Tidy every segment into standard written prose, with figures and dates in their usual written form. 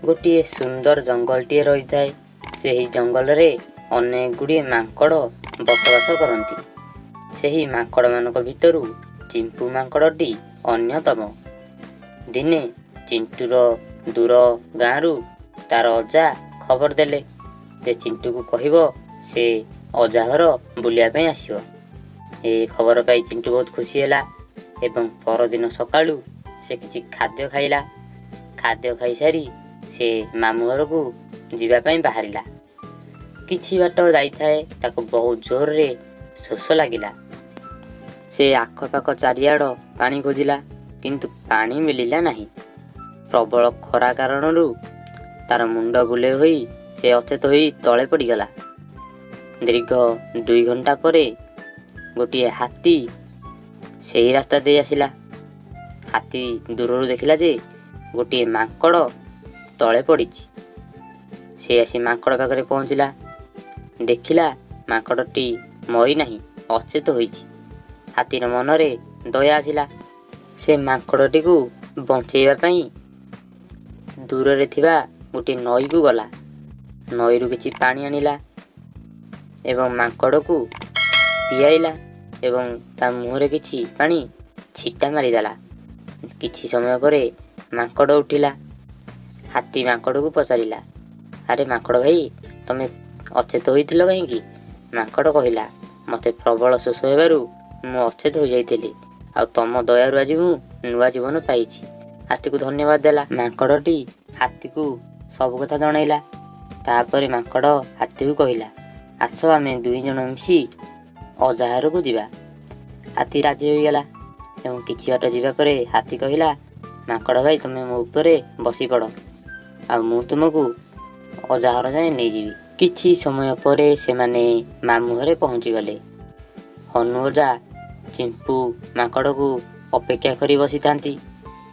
ଗୋଟିଏ ସୁନ୍ଦର ଜଙ୍ଗଲଟିଏ ରହିଥାଏ। ସେହି ଜଙ୍ଗଲରେ ଅନେକ ଗୁଡ଼ିଏ ମାଙ୍କଡ଼ ବସବାସ କରନ୍ତି। ସେହି ମାଙ୍କଡ଼ମାନଙ୍କ ଭିତରୁ ଚିମ୍ପୁ ମାଙ୍କଡ଼ଟି ଅନ୍ୟତମ। ଦିନେ ଚିଣ୍ଟୁର ଦୂର ଗାଁରୁ ତାର ଅଜା ଖବର ଦେଲେ ଯେ ଚିଣ୍ଟୁକୁ କହିବ ସେ ଅଜା ଘର ବୁଲିବା ପାଇଁ ଆସିବ। ଏ ଖବର ପାଇ ଚିଣ୍ଟୁ ବହୁତ ଖୁସି ହେଲା ଏବଂ ପରଦିନ ସକାଳୁ ସେ କିଛି ଖାଦ୍ୟ ଖାଇଲା। ଖାଦ୍ୟ ଖାଇସାରି ସେ ମାମୁଁ ଘରକୁ ଯିବା ପାଇଁ ବାହାରିଲା। କିଛି ବାଟ ଯାଇଥାଏ ତାକୁ ବହୁତ ଜୋରରେ ଶୋଷ ଲାଗିଲା। ସେ ଆଖପାଖ ଚାରିଆଡ଼ ପାଣି ଖୋଜିଲା କିନ୍ତୁ ପାଣି ମିଳିଲା ନାହିଁ। ପ୍ରବଳ ଖରା କାରଣରୁ ତାର ମୁଣ୍ଡ ବୁଲେଇ ହୋଇ ସେ ଅଚେତ ହୋଇ ତଳେ ପଡ଼ିଗଲା। ଦୀର୍ଘ 2 ଘଣ୍ଟା ପରେ ଗୋଟିଏ ହାତୀ ସେହି ରାସ୍ତା ଦେଇ ଆସିଲା। ହାତୀ ଦୂରରୁ ଦେଖିଲା ଯେ ଗୋଟିଏ ମାଙ୍କଡ଼ ତଳେ ପଡ଼ିଛି। ସେ ଆସି ମାଙ୍କଡ଼ ପାଖରେ ପହଞ୍ଚିଲା। ଦେଖିଲା ମାଙ୍କଡ଼ଟି ମରିନାହିଁ, ଅଚେତ ହୋଇଛି। ହାତୀର ମନରେ ଦୟା ଆସିଲା। ସେ ମାଙ୍କଡ଼ଟିକୁ ବଞ୍ଚେଇବା ପାଇଁ ଦୂରରେ ଥିବା ଗୋଟିଏ ନଈକୁ ଗଲା। ନଈରୁ କିଛି ପାଣି ଆଣିଲା ଏବଂ ମାଙ୍କଡ଼କୁ ପିଆଇଲା ଏବଂ ତା ମୁହଁରେ କିଛି ପାଣି ଛିଟା ମାରିଦେଲା। କିଛି ସମୟ ପରେ ମାଙ୍କଡ଼ ଉଠିଲା। ହାତୀ ମାଙ୍କଡ଼କୁ ପଚାରିଲା, ଆରେ ମାଙ୍କଡ଼ ଭାଇ, ତମେ ଅଚେତ ହୋଇଥିଲ କାହିଁକି? ମାଙ୍କଡ଼ କହିଲା, ମୋତେ ପ୍ରବଳ ଶୋଷ ହେବାରୁ ମୁଁ ଅଚେତ ହୋଇଯାଇଥିଲି, ଆଉ ତମ ଦୟାରୁ ଆଜି ମୁଁ ନୂଆ ଜୀବନ ପାଇଛି। ହାତୀକୁ ଧନ୍ୟବାଦ ଦେଲା। ମାଙ୍କଡ଼ଟି ହାତୀକୁ ସବୁ କଥା ଜଣାଇଲା। ତାପରେ ମାଙ୍କଡ଼ ହାତୀକୁ କହିଲା, ଆସ ଆମେ 2 ଜଣ ମିଶି ଅଜା ଘରକୁ ଯିବା। ହାତୀ ରାଜି ହୋଇଗଲା ଏବଂ କିଛି ବାଟ ଯିବା ପରେ ହାତୀ କହିଲା, ମାଙ୍କଡ଼ ଭାଇ, ତମେ ମୋ ଉପରେ ବସି ପଡ଼, ଆଉ ମୁଁ ତୁମକୁ ଅଜା ଘର ଯାଏଁ ନେଇଯିବି। କିଛି ସମୟ ପରେ ସେମାନେ ମାମୁଁ ଘରେ ପହଞ୍ଚିଗଲେ। ହନୁ ଅଜା ଚିମ୍ପୁ ମାଙ୍କଡ଼କୁ ଅପେକ୍ଷା କରି ବସିଥାନ୍ତି।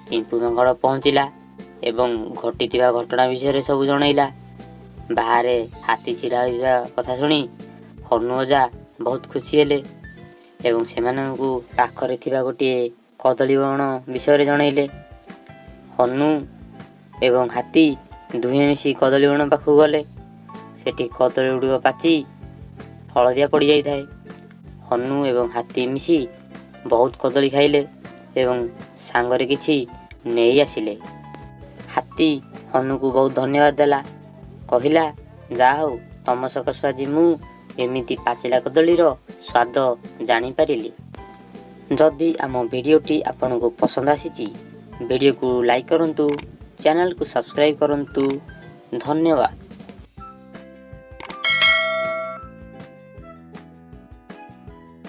ଚିମ୍ପୁ ମାଙ୍କଡ଼ ପହଞ୍ଚିଲା ଏବଂ ଘଟିଥିବା ଘଟଣା ବିଷୟରେ ସବୁ ଜଣାଇଲା। ବାହାରେ ହାତୀ ଛିଡ଼ା ହୋଇଥିବା କଥା ଶୁଣି ହନୁ ଅଜା ବହୁତ ଖୁସି ହେଲେ ଏବଂ ସେମାନଙ୍କୁ ପାଖରେ ଥିବା ଗୋଟିଏ କଦଳୀ ବଣ ବିଷୟରେ ଜଣାଇଲେ। ହନୁ ଏବଂ ହାତୀ ଦୁହେଁ ମିଶି କଦଳୀ ବଣ ପାଖକୁ ଗଲେ। ସେଠି କଦଳୀ ଗୁଡ଼ିକ ପାଚି ହଳଦିଆ ପଡ଼ିଯାଇଥାଏ। ହନୁ ଏବଂ ହାତୀ ମିଶି ବହୁତ କଦଳୀ ଖାଇଲେ ଏବଂ ସାଙ୍ଗରେ କିଛି ନେଇ ଆସିଲେ। ହାତୀ ହନୁକୁ ବହୁତ ଧନ୍ୟବାଦ ଦେଲା। କହିଲା, ଯାହା ହଉ, ତମ ସକାଶୁ ଆଜି ମୁଁ ଏମିତି ପାଚିଲା କଦଳୀର ସ୍ୱାଦ ଜାଣିପାରିଲି। ଯଦି ଆମ ଭିଡ଼ିଓଟି ଆପଣଙ୍କୁ ପସନ୍ଦ ଆସିଛି, ଭିଡ଼ିଓକୁ ଲାଇକ୍ କରନ୍ତୁ, ଚ୍ୟାନେଲକୁ ସବସ୍କ୍ରାଇବ୍ କରନ୍ତୁ। ଧନ୍ୟବାଦ।